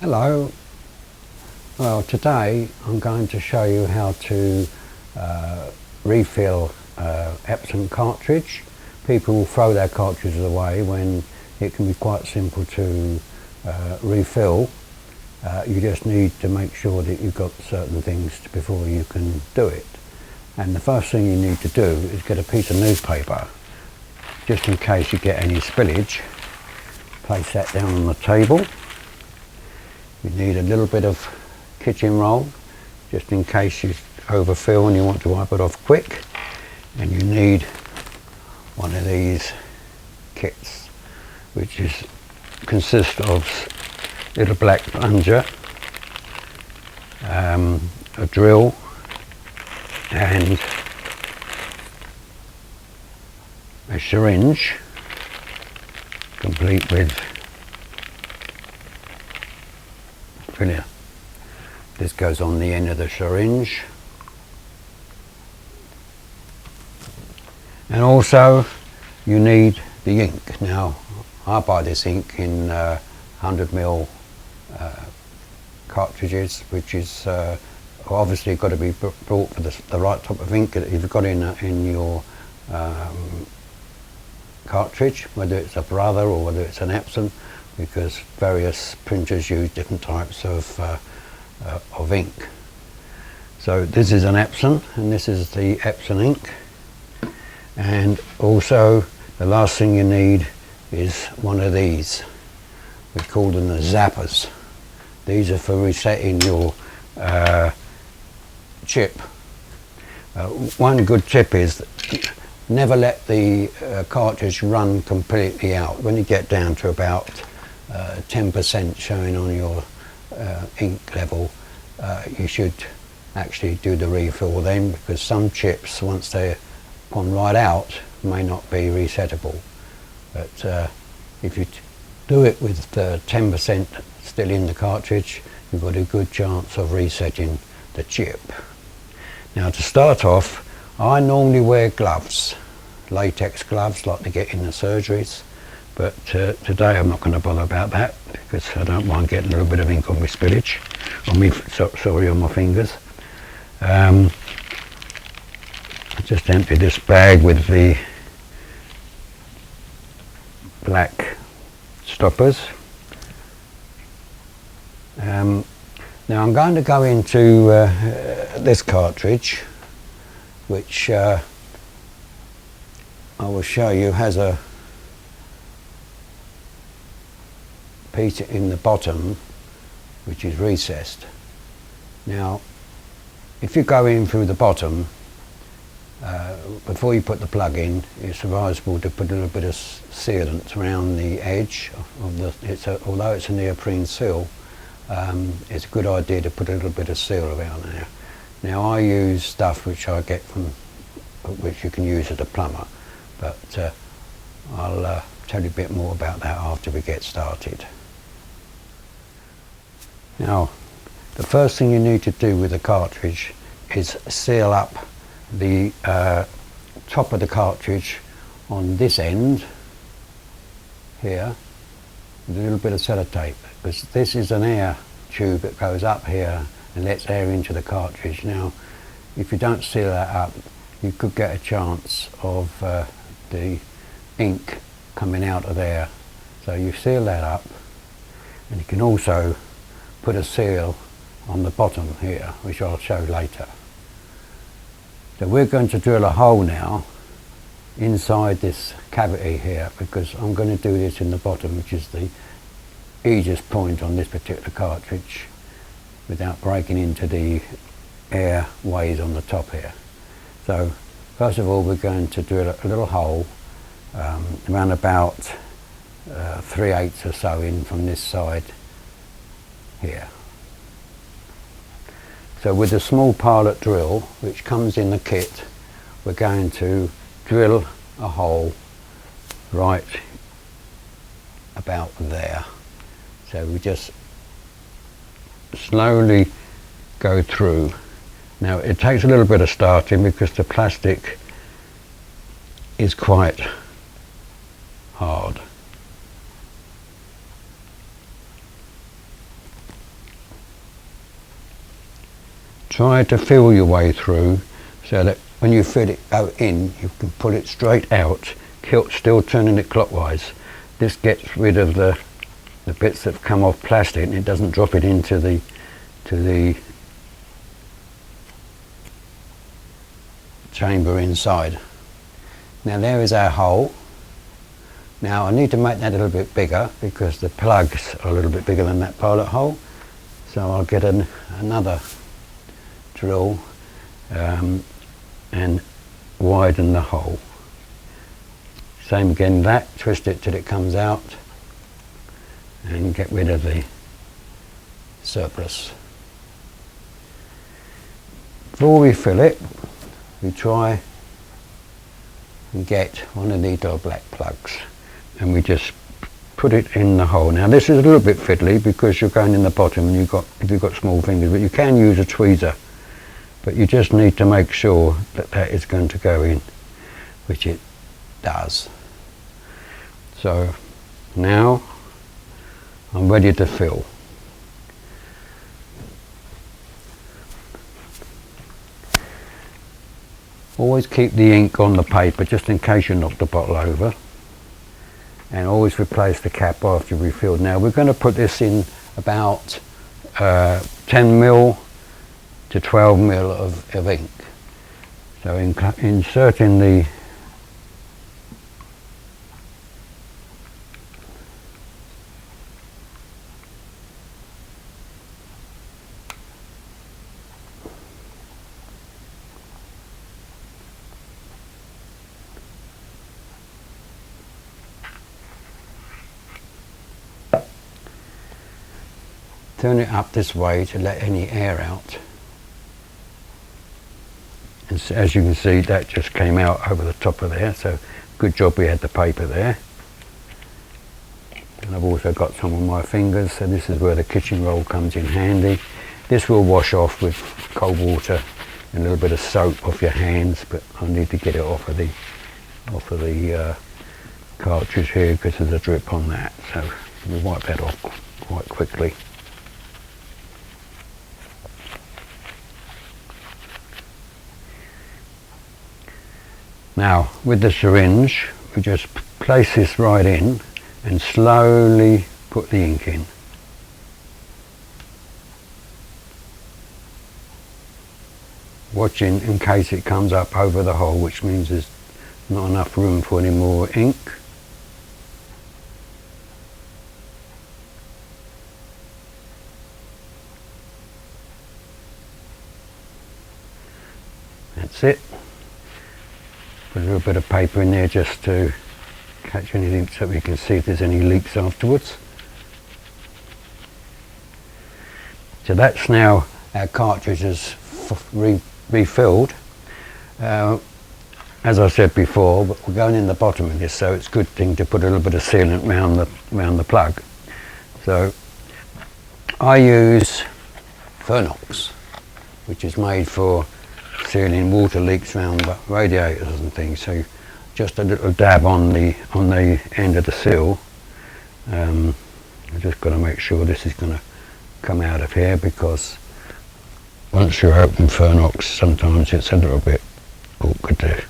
Hello. Well, today I'm going to show you how to refill EPSOM cartridge. People will throw their cartridges away when it can be quite simple to refill. You just need to make sure that you've got certain things before you can do it. And the first thing you need to do is get a piece of newspaper, just in case you get any spillage. Place that down on the table. You need a little bit of kitchen roll, just in case you overfill and you want to wipe it off quick. And you need one of these kits, which consists of little black plunger, a drill, and a syringe, complete with filler. This goes on the end of the syringe. And also you need the ink. Now I buy this ink in 100ml cartridges, which is obviously got to be bought for the right type of ink that you've got in your cartridge, whether it's a Brother or whether it's an EPSOM, because various printers use different types of ink. So this is an EPSOM, and this is the EPSOM ink. And also the last thing you need is one of these. We call them the zappers. These are for resetting your chip. One good tip is that never let the cartridge run completely out. When you get down to about 10% showing on your ink level, you should actually do the refill then, because some chips, once they're gone right out, may not be resettable. But if you do it with 10% still in the cartridge, you've got a good chance of resetting the chip. Now, to start off, I normally wear gloves, latex gloves like they get in the surgeries, but today I'm not going to bother about that, because I don't mind getting a little bit of ink on my spillage, on my fingers. I just empty this bag with the black stoppers. Now I'm going to go into this cartridge, which I will show you has a piece in the bottom which is recessed. Now if you go in through the bottom, before you put the plug in, it's advisable to put a little bit of sealant around the edge of the, although it's a neoprene seal, it's a good idea to put a little bit of seal around there. Now I use stuff which I get from, which you can use as a plumber, but I'll tell you a bit more about that after we get started. Now, the first thing you need to do with the cartridge is seal up the top of the cartridge on this end here with a little bit of sellotape, because this is an air tube that goes up here and lets air into the cartridge. Now if you don't seal that up, you could get a chance of the ink coming out of there. So you seal that up, and you can also put a seal on the bottom here, which I'll show later. So we're going to drill a hole now inside this cavity here, because I'm going to do this in the bottom, which is the easiest point on this particular cartridge, without breaking into the airways on the top here. So first of all, we're going to drill a little hole around about 3/8 or so in from this side here. So with a small pilot drill, which comes in the kit, we're going to drill a hole right about there. So we just slowly go through. Now it takes a little bit of starting because the plastic is quite hard. try to feel your way through so that when you feel it go in, you can pull it straight out, still turning it clockwise. This gets rid of the bits that come off plastic, and it doesn't drop it into the chamber inside. Now there is our hole. Now I need to make that a little bit bigger because the plugs are a little bit bigger than that pilot hole. So I'll get another drill and widen the hole. Same again, that, twist it till it comes out and get rid of the surplus. Before we fill it, we try and get one of these little black plugs, and we just put it in the hole. Now this is a little bit fiddly because you're going in the bottom and if you've got small fingers, but you can use a tweezer, but you just need to make sure that that is going to go in, which it does. So now I'm ready to fill. Always keep the ink on the paper just in case you knock the bottle over, and always replace the cap after you refilled. Now we're going to put this in about 10mm to 12mm of ink. So inserting the turn it up this way to let any air out. And so, as you can see, that just came out over the top of there, so good job we had the paper there. And I've also got some on my fingers, so this is where the kitchen roll comes in handy. This will wash off with cold water and a little bit of soap off your hands, but I need to get it off of the cartridge here because there's a drip on that, so we wipe that off quite quickly. Now with the syringe, we just place this right in and slowly put the ink in. Watching in case it comes up over the hole, which means there's not enough room for any more ink. That's it. Put a little bit of paper in there just to catch anything so we can see if there's any leaks afterwards. So that's now our cartridges refilled. As I said before, we're going in the bottom of this, so it's a good thing to put a little bit of sealant round the plug. So I use Fernox, which is made for sealing water leaks around radiators and things. So just a little dab on the end of the seal. I've just got to make sure this is going to come out of here, because once you open Fernox, sometimes it's a little bit awkward to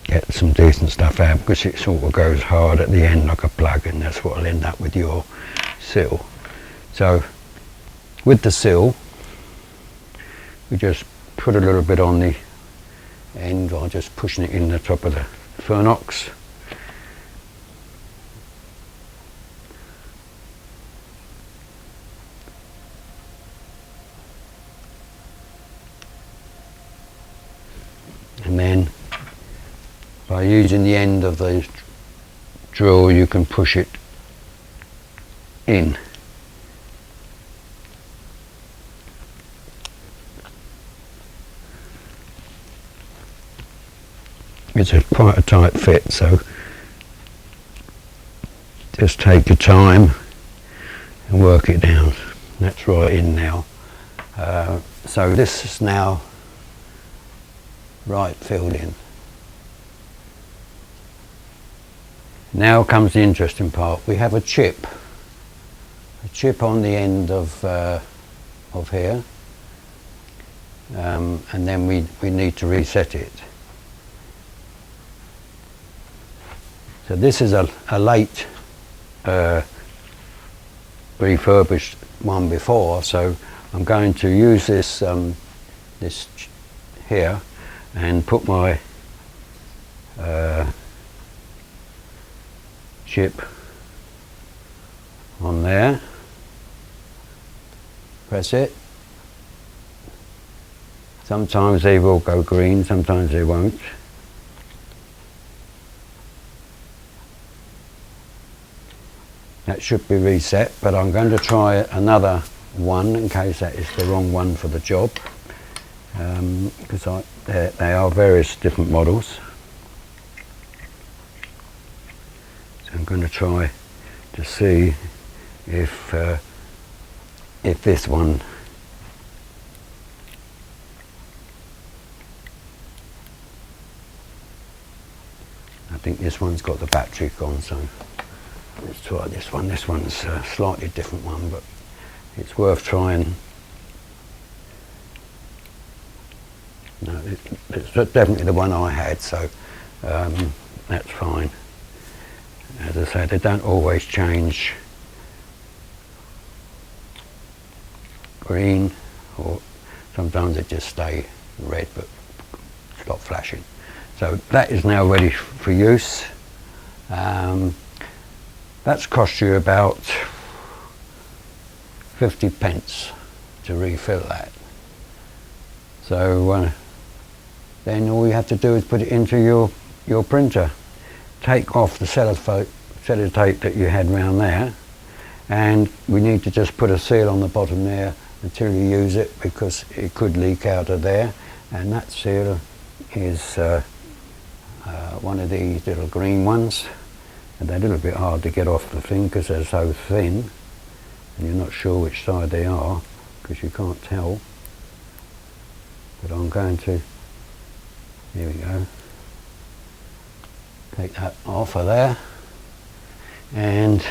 get some decent stuff out, because it sort of goes hard at the end like a plug, and that's what will end up with your seal. So with the seal, we just put a little bit on the end by just pushing it in the top of the Fernox. And then by using the end of the drill, you can push it in. It's quite a tight fit, so just take your time and work it down. That's right in now. So this is now right filled in. Now comes the interesting part. We have a chip on the end of of here, and then we need to reset it. So this is a late refurbished one before, so I'm going to use this this here and put my chip on there, press it. Sometimes they will go green, sometimes they won't. That should be reset, but I'm going to try another one in case that is the wrong one for the job, because they are various different models. So I'm going to try to see if this one I think this one's got the battery gone, so let's try this one. This one's a slightly different one, but it's worth trying. No, it's definitely the one I had, so that's fine. As I say, they don't always change green, or sometimes they just stay red but stop flashing. So that is now ready for use. That's cost you about 50 pence to refill that. So then all you have to do is put it into your printer. Take off the sellotape that you had around there, and we need to just put a seal on the bottom there until you use it, because it could leak out of there. And that seal is one of these little green ones, and they're a little bit hard to get off the thing because they're so thin and you're not sure which side they are because you can't tell. But I'm going to, here we go, take that off of there and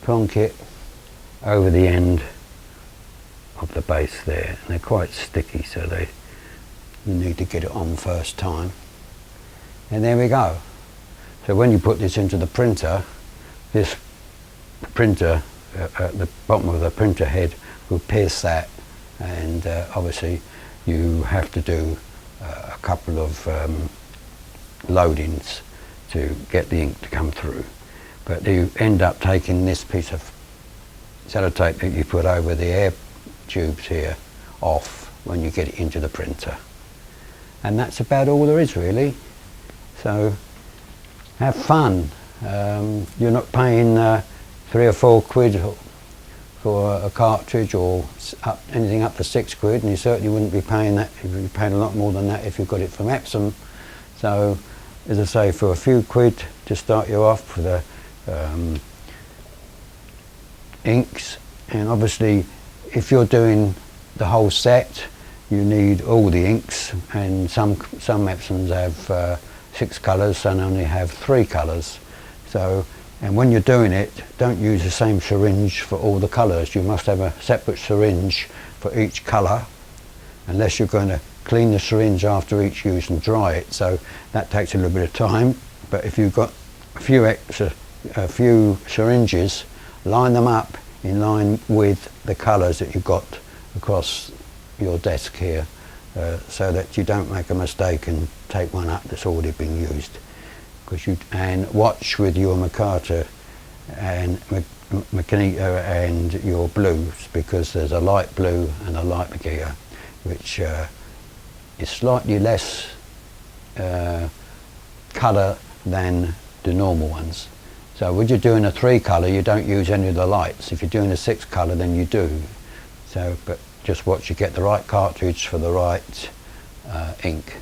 plonk it over the end of the base there. And they're quite sticky, so you need to get it on first time. And there we go. So when you put this into the printer, this printer at the bottom of the printer head will pierce that, and obviously you have to do a couple of loadings to get the ink to come through. But you end up taking this piece of sellotape that you put over the air tubes here off when you get it into the printer. And that's about all there is, really. So have fun. You're not paying 3 or 4 quid for a cartridge, or anything up to 6 quid, and you certainly wouldn't be paying that. You'd be paying a lot more than that if you got it from EPSOM. So, as I say, for a few quid to start you off for the inks, and obviously if you're doing the whole set, you need all the inks, and some EPSOMs have 6 colours, some only have 3 colours. So, and when you're doing it, don't use the same syringe for all the colours. You must have a separate syringe for each colour, unless you're going to clean the syringe after each use and dry it. So that takes a little bit of time. But if you've got a few syringes, line them up in line with the colours that you've got across your desk here, so that you don't make a mistake and take one up that's already been used. And watch with your Makata and Magneto and your blues, because there's a light blue and a light magenta, which is slightly less colour than the normal ones. So when you're doing a 3 colour, you don't use any of the lights. If you're doing a 6 colour, then you do. So, but just watch you get the right cartridge for the right ink.